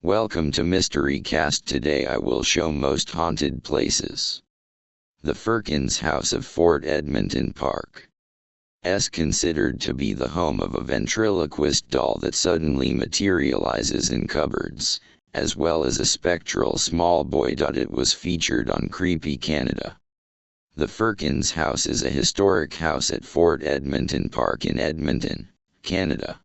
Welcome to Mystery Cast. Today I will show most haunted places. The Firkins House of Fort Edmonton Park is considered to be the home of a ventriloquist doll that suddenly materializes in cupboards, as well as a spectral small boy. It was featured on Creepy Canada. The Firkins House is a historic house at Fort Edmonton Park in Edmonton, Canada.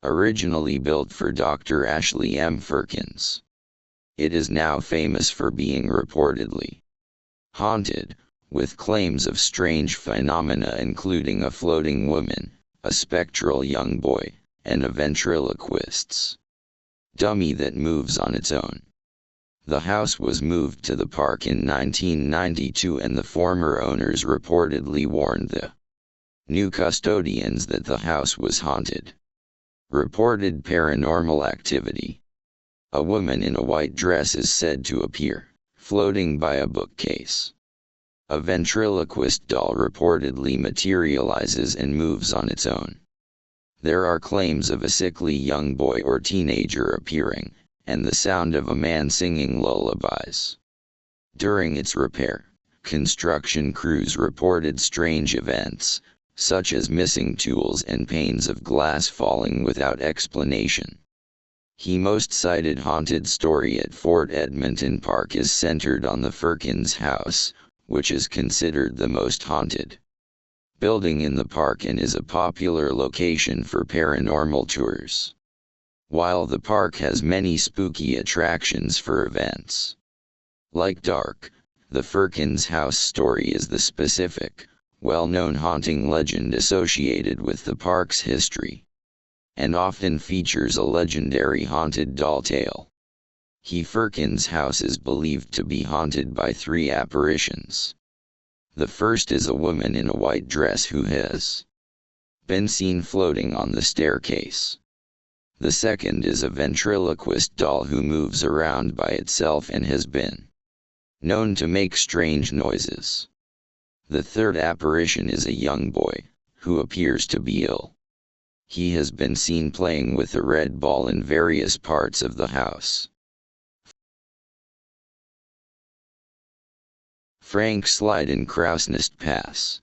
Originally built for Dr. Ashley M. Firkins. It is now famous for being reportedly haunted, with claims of strange phenomena including a floating woman, a spectral young boy, and a ventriloquist's dummy that moves on its own. The house was moved to the park in 1992 and the former owners reportedly warned the new custodians that the house was haunted. Reported paranormal activity. A woman in a white dress is said to appear, floating by a bookcase. A ventriloquist doll reportedly materializes and moves on its own. There are claims of a sickly young boy or teenager appearing, and the sound of a man singing lullabies. During its repair, construction crews reported strange events, such as missing tools and panes of glass falling without explanation. The most cited haunted story at Fort Edmonton Park is centered on the Firkins House, which is considered the most haunted building in the park and is a popular location for paranormal tours. While the park has many spooky attractions for events like dark, the Firkins House story is the specific, well-known haunting legend associated with the park's history, and often features a legendary haunted doll tale. The Firkins House is believed to be haunted by 3 apparitions. The first is a woman in a white dress who has been seen floating on the staircase. The second is a ventriloquist doll who moves around by itself and has been known to make strange noises. The third apparition is a young boy, who appears to be ill. He has been seen playing with a red ball in various parts of the house. Frank Slide in Crownest Pass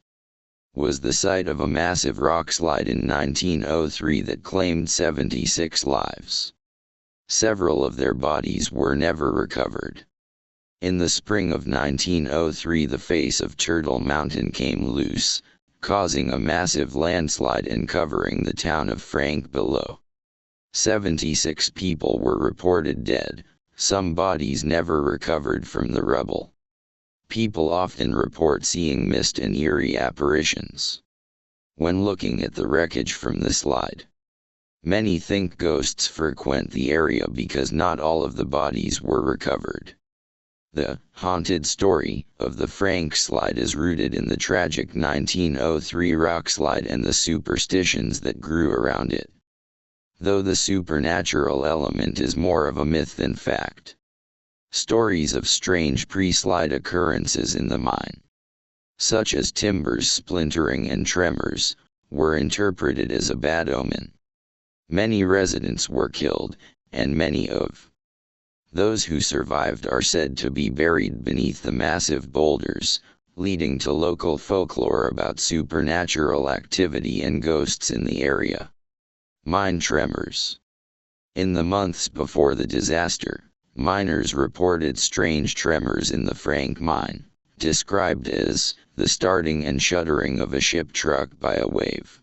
was the site of a massive rock slide in 1903 that claimed 76 lives. Several of their bodies were never recovered. In the spring of 1903 the face of Turtle Mountain came loose, causing a massive landslide and covering the town of Frank below. 76 people were reported dead, some bodies never recovered from the rubble. People often report seeing mist and eerie apparitions when looking at the wreckage from the slide. Many think ghosts frequent the area because not all of the bodies were recovered. The haunted story of the Frank Slide is rooted in the tragic 1903 rock slide and the superstitions that grew around it, though the supernatural element is more of a myth than fact. Stories of strange pre-slide occurrences in the mine, such as timbers splintering and tremors, were interpreted as a bad omen. Many residents were killed, and many of those who survived are said to be buried beneath the massive boulders, leading to local folklore about supernatural activity and ghosts in the area. Mine tremors. In the months before the disaster, miners reported strange tremors in the Frank mine, described as the starting and shuddering of a ship struck by a wave.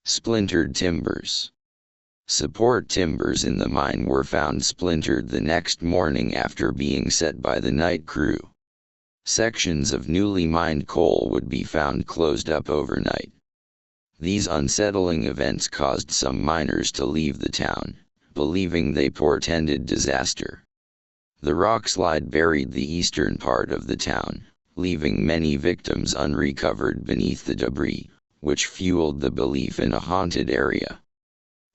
Splintered timbers. Support timbers in the mine were found splintered the next morning after being set by the night crew. Sections of newly mined coal would be found closed up overnight. These unsettling events caused some miners to leave the town, believing they portended disaster. The rock slide buried the eastern part of the town, leaving many victims unrecovered beneath the debris, which fueled the belief in a haunted area.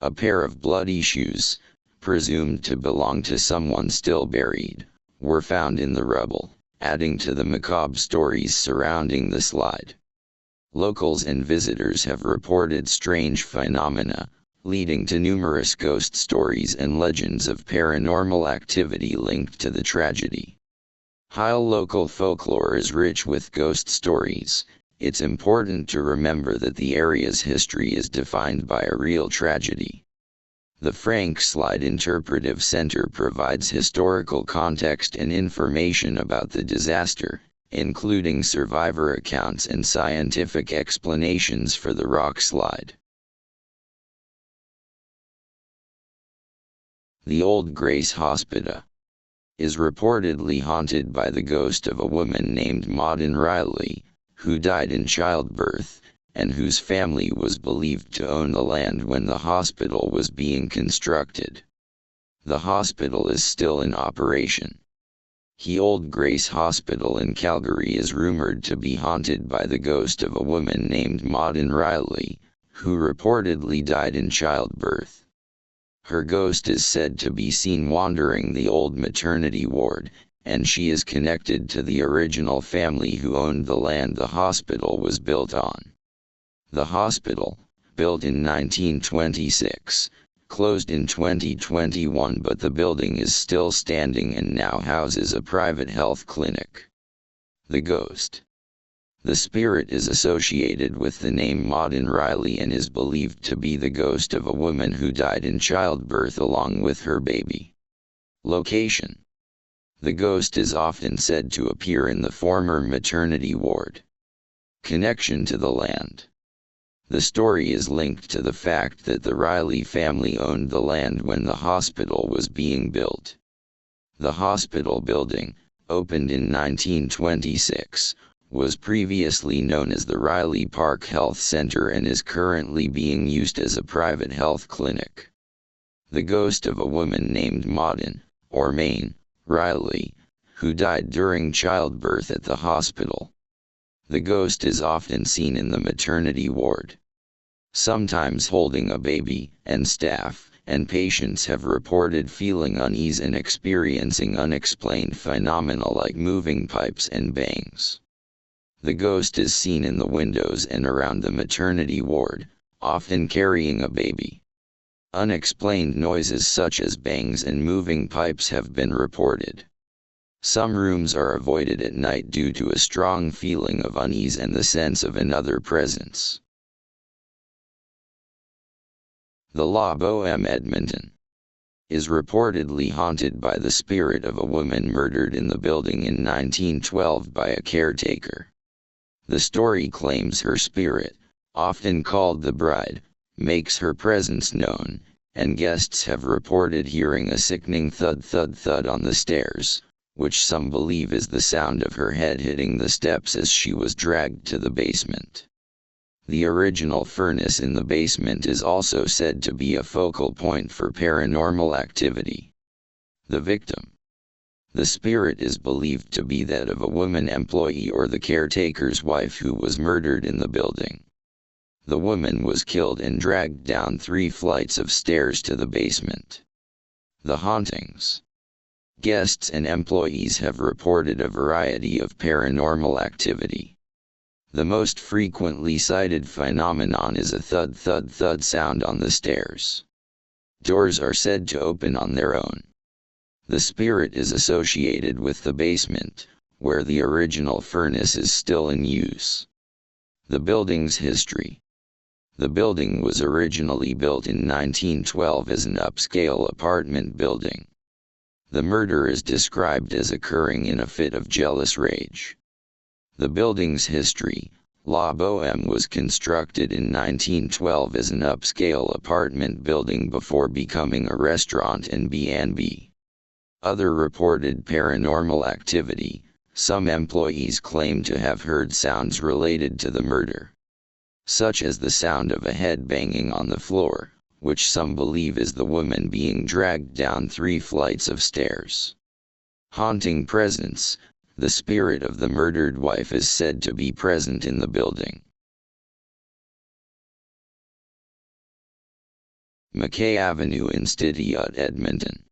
A pair of bloody shoes, presumed to belong to someone still buried, were found in the rubble, adding to the macabre stories surrounding the slide. Locals and visitors have reported strange phenomena, leading to numerous ghost stories and legends of paranormal activity linked to the tragedy. While local folklore is rich with ghost stories, it's important to remember that the area's history is defined by a real tragedy. The Frank Slide Interpretive Center provides historical context and information about the disaster, including survivor accounts and scientific explanations for the rock slide. The Old Grace Hospital is reportedly haunted by the ghost of a woman named Maudin Riley, who died in childbirth, and whose family was believed to own the land when the hospital was being constructed. The hospital is still in operation. The Old Grace Hospital in Calgary is rumored to be haunted by the ghost of a woman named Maudin Riley, who reportedly died in childbirth. Her ghost is said to be seen wandering the old maternity ward, and she is connected to the original family who owned the land the hospital was built on. The hospital, built in 1926, closed in 2021, but the building is still standing and now houses a private health clinic. The ghost. The spirit is associated with the name Maudin Riley and is believed to be the ghost of a woman who died in childbirth along with her baby. Location. The ghost is often said to appear in the former maternity ward. Connection to the land. The story is linked to the fact that the Riley family owned the land when the hospital was being built. The hospital building, opened in 1926, was previously known as the Riley Park Health Center and is currently being used as a private health clinic. The ghost of a woman named Maudin, or Maine, Riley, who died during childbirth at the hospital. The ghost is often seen in the maternity ward, sometimes holding a baby, and staff and patients have reported feeling unease and experiencing unexplained phenomena like moving pipes and bangs. The ghost is seen in the windows and around the maternity ward, often carrying a baby. Unexplained noises such as bangs and moving pipes have been reported. Some rooms are avoided at night due to a strong feeling of unease and the sense of another presence. The La Boheme Edmonton is reportedly haunted by the spirit of a woman murdered in the building in 1912 by a caretaker. The story claims her spirit, often called the bride, makes her presence known, and guests have reported hearing a sickening thud on the stairs, which some believe is the sound of her head hitting the steps as she was dragged to the basement. The original furnace in the basement is also said to be a focal point for paranormal activity. The victim. The spirit is believed to be that of a woman employee or the caretaker's wife who was murdered in the building. The woman was killed and dragged down 3 flights of stairs to the basement. The hauntings. Guests and employees have reported a variety of paranormal activity. The most frequently cited phenomenon is a thud sound on the stairs. Doors are said to open on their own. The spirit is associated with the basement, where the original furnace is still in use. The building's history. The building was originally built in 1912 as an upscale apartment building. The murder is described as occurring in a fit of jealous rage. The building's history. La Boheme was constructed in 1912 as an upscale apartment building before becoming a restaurant and B&B. Other reported paranormal activity. Some employees claim to have heard sounds related to the murder, such as the sound of a head banging on the floor, which some believe is the woman being dragged down 3 flights of stairs. Haunting presence. The spirit of the murdered wife is said to be present in the building. Mackay Avenue in Stidiot, Edmonton.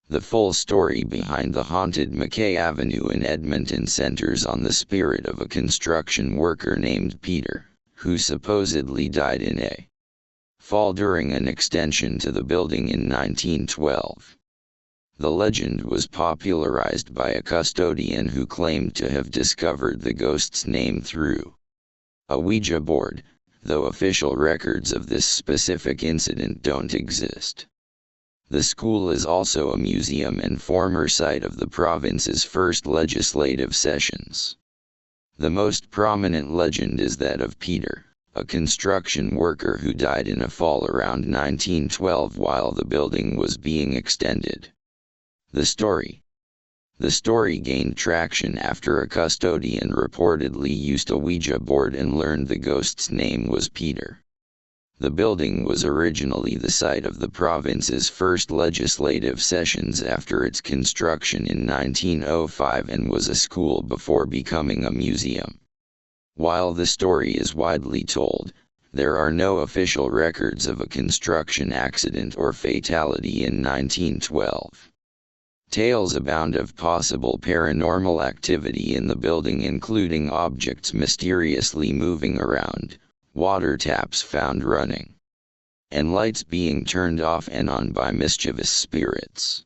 The full story behind the haunted Mackay Avenue in Edmonton centers on the spirit of a construction worker named Peter, who supposedly died in a fall during an extension to the building in 1912. The legend was popularized by a custodian who claimed to have discovered the ghost's name through a Ouija board, though official records of this specific incident don't exist. The school is also a museum and former site of the province's first legislative sessions. The most prominent legend is that of Peter, a construction worker who died in a fall around 1912 while the building was being extended. The story gained traction after a custodian reportedly used a Ouija board and learned the ghost's name was Peter. The building was originally the site of the province's first legislative sessions after its construction in 1905 and was a school before becoming a museum. While the story is widely told, there are no official records of a construction accident or fatality in 1912. Tales abound of possible paranormal activity in the building, including objects mysteriously moving around, water taps found running, and lights being turned off and on by mischievous spirits.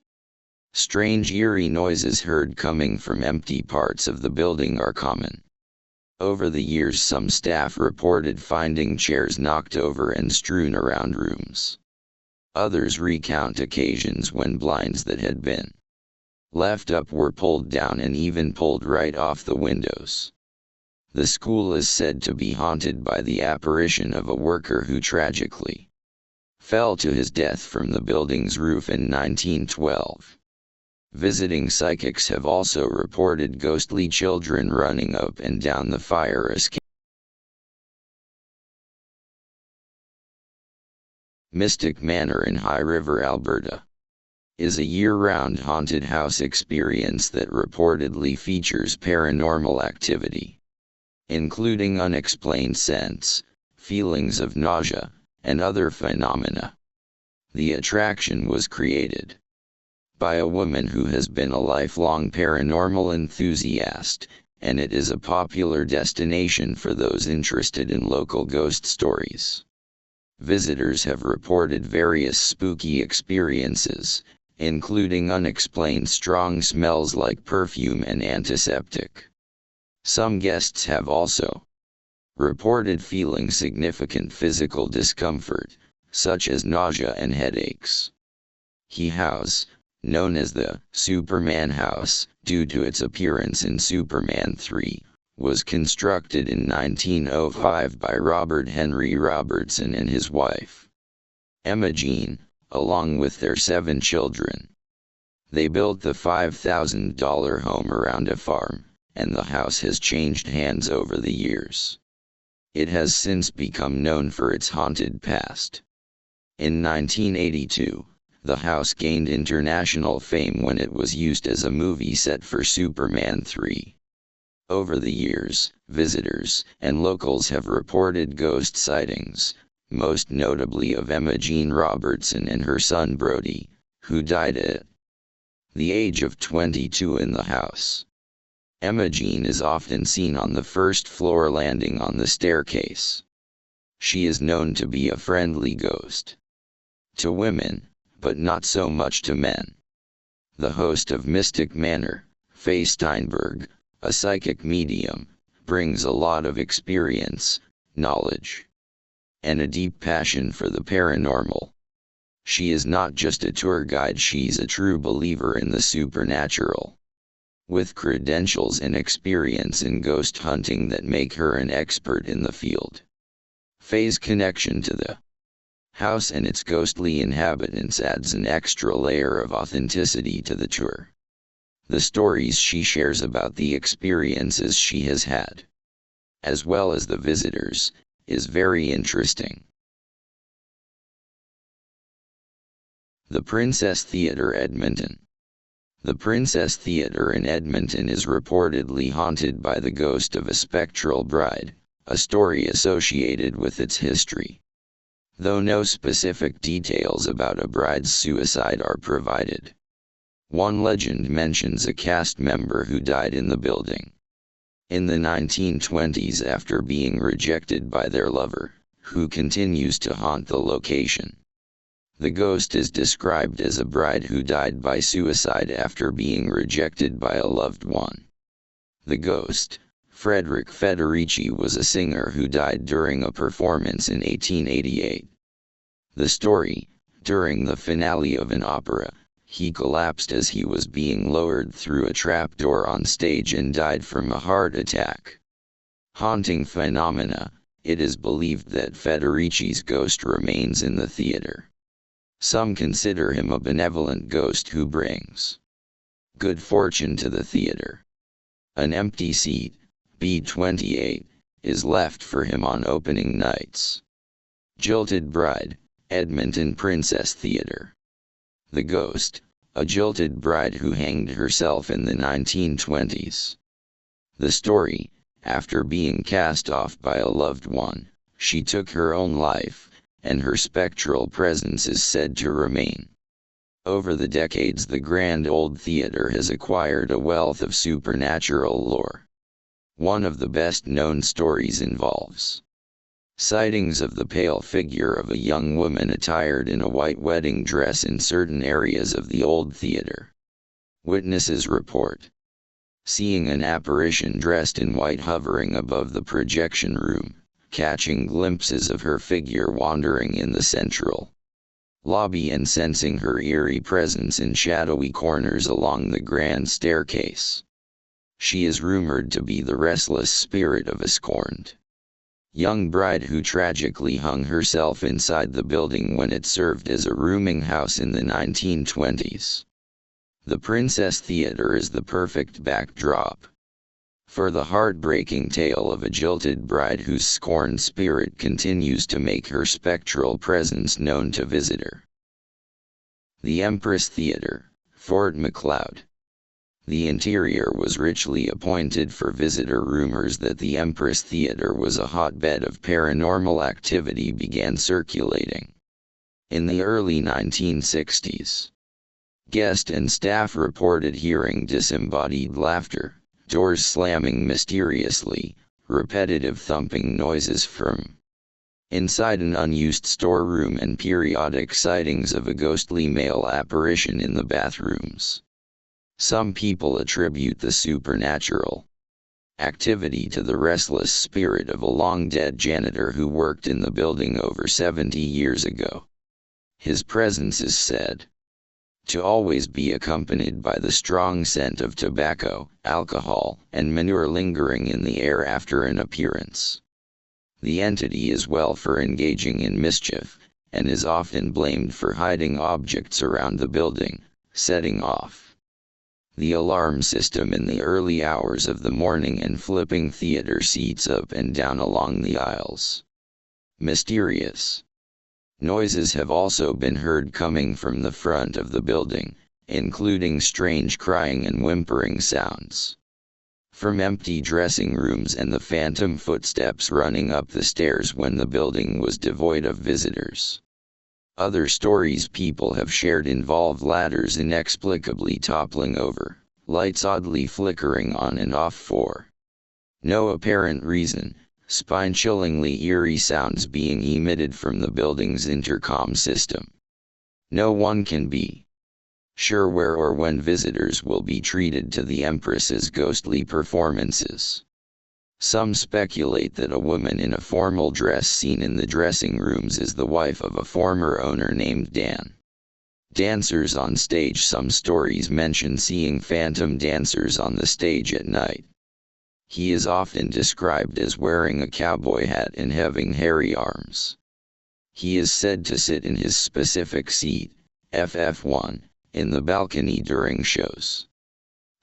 Strange eerie noises heard coming from empty parts of the building are common. Over the years, some staff reported finding chairs knocked over and strewn around rooms. Others recount occasions when blinds that had been left up were pulled down and even pulled right off the windows. The school is said to be haunted by the apparition of a worker who tragically fell to his death from the building's roof in 1912. Visiting psychics have also reported ghostly children running up and down the fire escape. Mystic Manor in High River, Alberta, is a year-round haunted house experience that reportedly features paranormal activity, including unexplained scents, feelings of nausea, and other phenomena. The attraction was created by a woman who has been a lifelong paranormal enthusiast, and it is a popular destination for those interested in local ghost stories. Visitors have reported various spooky experiences, including unexplained strong smells like perfume and antiseptic. Some guests have also reported feeling significant physical discomfort, such as nausea and headaches. He House, known as the Superman House, due to its appearance in Superman 3, was constructed in 1905 by Robert Henry Robertson and his wife, Emma Jean, along with their 7 children. They built the $5,000 home around a farm, and the house has changed hands over the years. It has since become known for its haunted past. In 1982, the house gained international fame when it was used as a movie set for Superman 3. Over the years, visitors and locals have reported ghost sightings, most notably of Emma Jean Robertson and her son Brody, who died at the age of 22 in the house. Emma Jean is often seen on the first floor landing on the staircase. She is known to be a friendly ghost to women, but not so much to men. The host of Mystic Manor, Faye Steinberg, a psychic medium, brings a lot of experience, knowledge, and a deep passion for the paranormal. She is not just a tour guide, she's a true believer in the supernatural, with credentials and experience in ghost hunting that make her an expert in the field. Faye's connection to the house and its ghostly inhabitants adds an extra layer of authenticity to the tour. The stories she shares about the experiences she has had, as well as the visitors, is very interesting. The Princess Theatre, Edmonton. The Princess Theatre in Edmonton is reportedly haunted by the ghost of a spectral bride, a story associated with its history. Though no specific details about a bride's suicide are provided. One legend mentions a cast member who died in the building. In the 1920s, after being rejected by their lover, who continues to haunt the location. The ghost is described as a bride who died by suicide after being rejected by a loved one. The ghost, Frederick Federici, was a singer who died during a performance in 1888. The story: during the finale of an opera, he collapsed as he was being lowered through a trapdoor on stage and died from a heart attack. Haunting phenomena: it is believed that Federici's ghost remains in the theater. Some consider him a benevolent ghost who brings good fortune to the theater. An empty seat, B28, is left for him on opening nights. Jilted Bride, Edmonton Princess Theatre. The ghost, a jilted bride who hanged herself in the 1920s. The story: after being cast off by a loved one, she took her own life, and her spectral presence is said to remain. Over the decades, the Grand Old Theatre has acquired a wealth of supernatural lore. One of the best-known stories involves sightings of the pale figure of a young woman attired in a white wedding dress in certain areas of the Old Theatre. Witnesses report seeing an apparition dressed in white hovering above the projection room, catching glimpses of her figure wandering in the central lobby and sensing her eerie presence in shadowy corners along the grand staircase. She is rumored to be the restless spirit of a scorned young bride who tragically hung herself inside the building when it served as a rooming house in the 1920s. The Princess Theatre is the perfect backdrop for the heartbreaking tale of a jilted bride whose scorned spirit continues to make her spectral presence known to visitor. The Empress Theatre, Fort Macleod. The interior was richly appointed for visitor. Rumors that the Empress Theatre was a hotbed of paranormal activity began circulating in the early 1960s. Guests and staff reported hearing disembodied laughter, doors slamming mysteriously, repetitive thumping noises from inside an unused storeroom, and periodic sightings of a ghostly male apparition in the bathrooms. Some people attribute the supernatural activity to the restless spirit of a long-dead janitor who worked in the building over 70 years ago. His presence is said to always be accompanied by the strong scent of tobacco, alcohol, and manure lingering in the air after an appearance. The entity is well for engaging in mischief, and is often blamed for hiding objects around the building, setting off the alarm system in the early hours of the morning, and flipping theater seats up and down along the aisles. Mysterious noises have also been heard coming from the front of the building, including strange crying and whimpering sounds from empty dressing rooms and the phantom footsteps running up the stairs when the building was devoid of visitors. Other stories people have shared involve ladders inexplicably toppling over, lights oddly flickering on and off for no apparent reason, spine-chillingly eerie sounds being emitted from the building's intercom system. No one can be sure where or when visitors will be treated to the Empress's ghostly performances. Some speculate that a woman in a formal dress seen in the dressing rooms is the wife of a former owner named Dan. Dancers on stage. Some stories mention seeing phantom dancers on the stage at night. He is often described as wearing a cowboy hat and having hairy arms. He is said to sit in his specific seat, FF1, in the balcony during shows.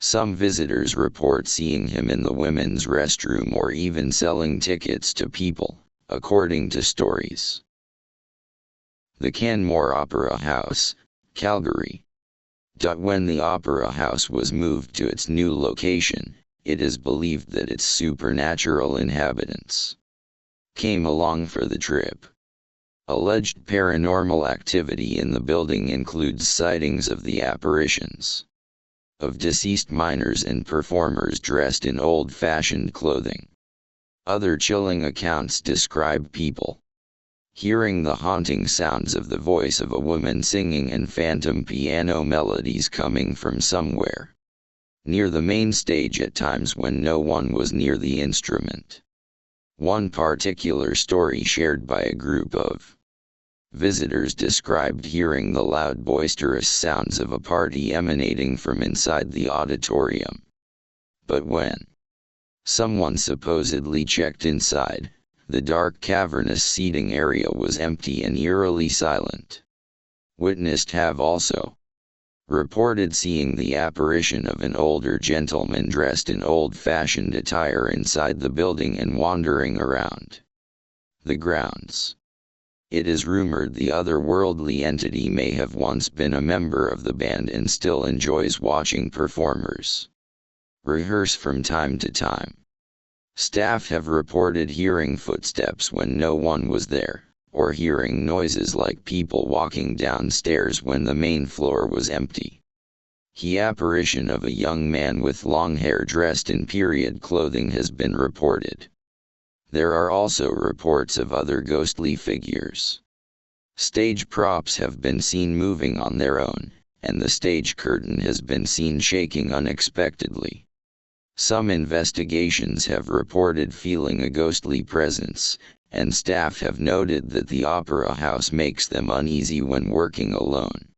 Some visitors report seeing him in the women's restroom or even selling tickets to people, according to stories. The Canmore Opera House, Calgary. When the Opera House was moved to its new location, it is believed that its supernatural inhabitants came along for the trip. Alleged paranormal activity in the building includes sightings of the apparitions of deceased miners and performers dressed in old-fashioned clothing. Other chilling accounts describe people hearing the haunting sounds of the voice of a woman singing and phantom piano melodies coming from somewhere near the main stage at times when no one was near the instrument. One particular story shared by a group of visitors described hearing the loud boisterous sounds of a party emanating from inside the auditorium. But when someone supposedly checked inside, the dark cavernous seating area was empty and eerily silent. Witnessed have also reported seeing the apparition of an older gentleman dressed in old-fashioned attire inside the building and wandering around the grounds. It is rumored the otherworldly entity may have once been a member of the band and still enjoys watching performers rehearse from time to time. Staff have reported hearing footsteps when no one was there, or hearing noises like people walking downstairs when the main floor was empty. The apparition of a young man with long hair dressed in period clothing has been reported. There are also reports of other ghostly figures. Stage props have been seen moving on their own, and the stage curtain has been seen shaking unexpectedly. Some investigations have reported feeling a ghostly presence, and staff have noted that the opera house makes them uneasy when working alone.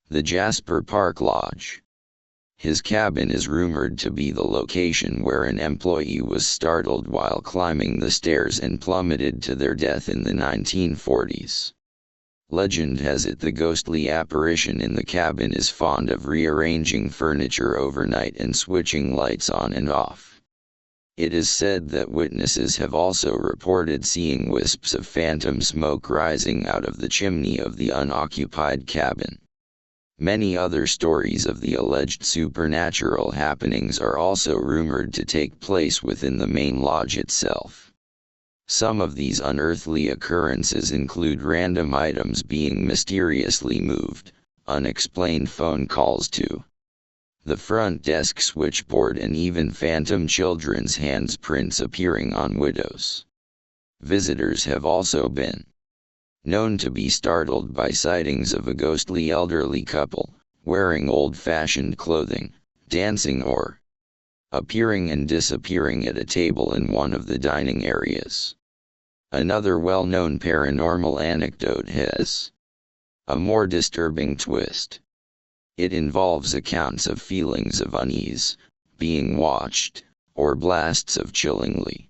The Jasper Park Lodge. His cabin is rumored to be the location where an employee was startled while climbing the stairs and plummeted to their death in the 1940s. Legend has it the ghostly apparition in the cabin is fond of rearranging furniture overnight and switching lights on and off. It is said that witnesses have also reported seeing wisps of phantom smoke rising out of the chimney of the unoccupied cabin. Many other stories of the alleged supernatural happenings are also rumored to take place within the main lodge itself. Some of these unearthly occurrences include random items being mysteriously moved, unexplained phone calls to the front desk switchboard, and even phantom children's handprints appearing on windows. Visitors have also been known to be startled by sightings of a ghostly elderly couple, wearing old-fashioned clothing, dancing or appearing and disappearing at a table in one of the dining areas. Another well-known paranormal anecdote has a more disturbing twist. It involves accounts of feelings of unease, being watched, or blasts of chillingly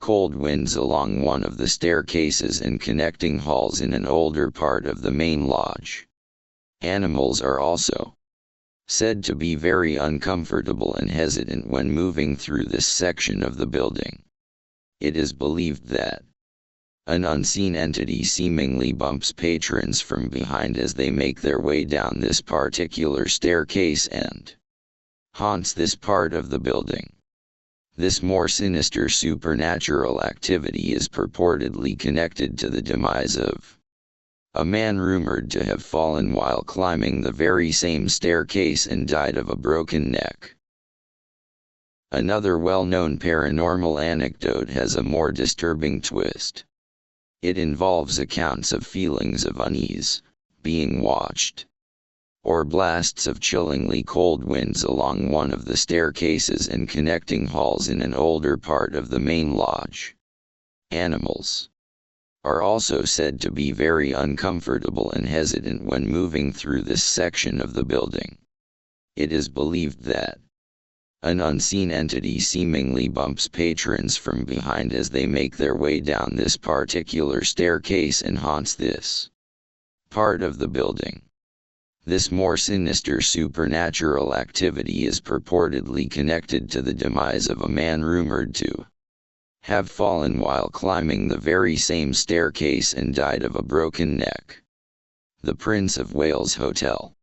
cold winds along one of the staircases and connecting halls in an older part of the main lodge. Animals are also said to be very uncomfortable and hesitant when moving through this section of the building. It is believed that an unseen entity seemingly bumps patrons from behind as they make their way down this particular staircase and haunts this part of the building. This more sinister supernatural activity is purportedly connected to the demise of a man rumored to have fallen while climbing the very same staircase and died of a broken neck. Another well-known paranormal anecdote has a more disturbing twist. It involves accounts of feelings of unease, being watched, or blasts of chillingly cold winds along one of the staircases and connecting halls in an older part of the main lodge. Animals are also said to be very uncomfortable and hesitant when moving through this section of the building. It is believed that an unseen entity seemingly bumps patrons from behind as they make their way down this particular staircase and haunts this part of the building. This more sinister supernatural activity is purportedly connected to the demise of a man rumored to have fallen while climbing the very same staircase and died of a broken neck. The Prince of Wales Hotel.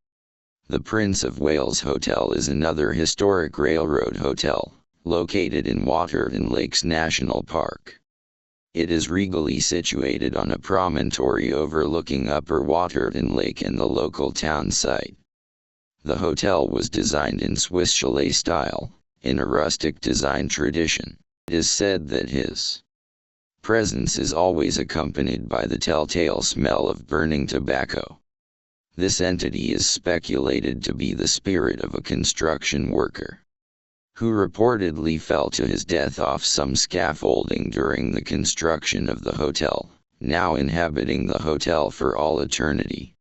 The Prince of Wales Hotel is another historic railroad hotel, located in Waterton Lakes National Park. It is regally situated on a promontory overlooking Upper Waterton Lake and the local town site. The hotel was designed in Swiss chalet style, in a rustic design tradition. It is said that his presence is always accompanied by the telltale smell of burning tobacco. This entity is speculated to be the spirit of a construction worker, who reportedly fell to his death off some scaffolding during the construction of the hotel, now inhabiting the hotel for all eternity.